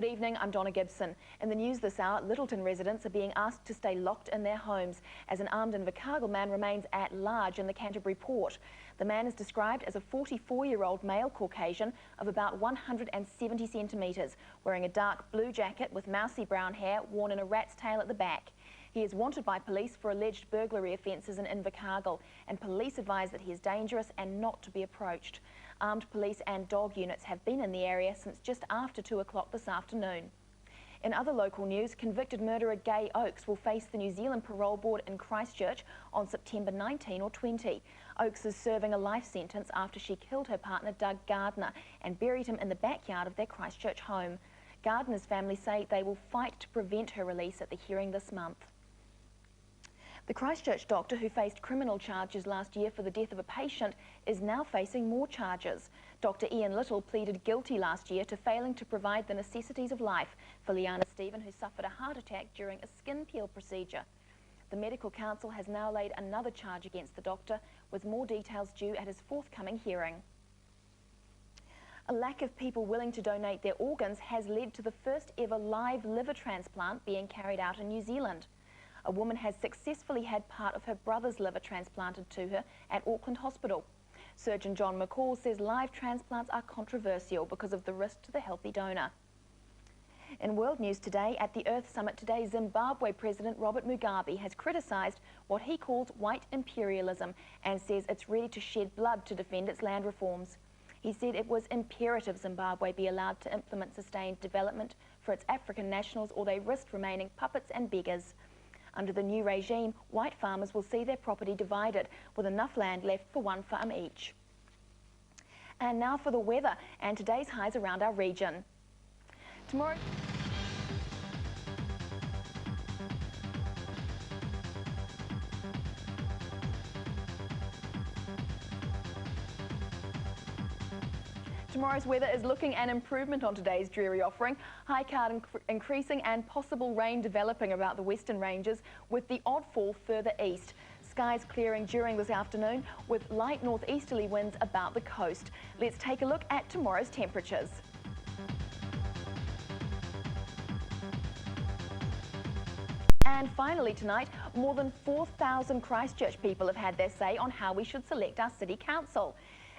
Good evening, I'm Donna Gibson. In the news this hour, Lyttelton residents are being asked to stay locked in their homes as an armed Invercargill man remains at large in the Canterbury port. The man is described as a 44-year-old male Caucasian of about 170 centimetres, wearing a dark blue jacket with mousy brown hair worn in a rat's tail at the back. He is wanted by police for alleged burglary offences in Invercargill, and police advise that he is dangerous and not to be approached. Armed police and dog units have been in the area since just after 2 o'clock this afternoon. In other local news, convicted murderer Gay Oakes will face the New Zealand Parole Board in Christchurch on September 19 or 20. Oakes is serving a life sentence after she killed her partner Doug Gardner and buried him in the backyard of their Christchurch home. Gardner's family say they will fight to prevent her release at the hearing this month. The Christchurch doctor who faced criminal charges last year for the death of a patient is now facing more charges. Dr Ian Little pleaded guilty last year to failing to provide the necessities of life for Liana Stephen, who suffered a heart attack during a skin peel procedure. The Medical Council has now laid another charge against the doctor, with more details due at his forthcoming hearing. A lack of people willing to donate their organs has led to the first ever live liver transplant being carried out in New Zealand. A woman has successfully had part of her brother's liver transplanted to her at Auckland Hospital. Surgeon John McCall says live transplants are controversial because of the risk to the healthy donor. In world news today, at the Earth Summit today, Zimbabwe President Robert Mugabe has criticised what he calls white imperialism and says it's ready to shed blood to defend its land reforms. He said it was imperative Zimbabwe be allowed to implement sustained development for its African nationals, or they risked remaining puppets and beggars. Under the new regime, white farmers will see their property divided, with enough land left for one farm each. And now for the weather and today's highs around our region. Tomorrow's weather is looking an improvement on today's dreary offering. High cloud increasing and possible rain developing about the western ranges, with the odd fall further east. Skies clearing during this afternoon with light northeasterly winds about the coast. Let's take a look at tomorrow's temperatures. And finally tonight, more than 4,000 Christchurch people have had their say on how we should select our city council.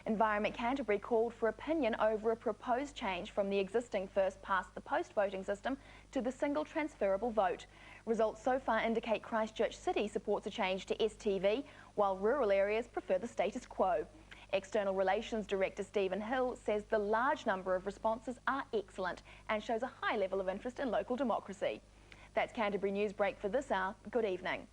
Environment Canterbury called for opinion over a proposed change from the existing first-past-the-post voting system to the single transferable vote. Results so far indicate Christchurch City supports a change to STV, while rural areas prefer the status quo. External Relations Director Stephen Hill says the large number of responses are excellent and shows a high level of interest in local democracy. That's Canterbury Newsbreak for this hour. Good evening.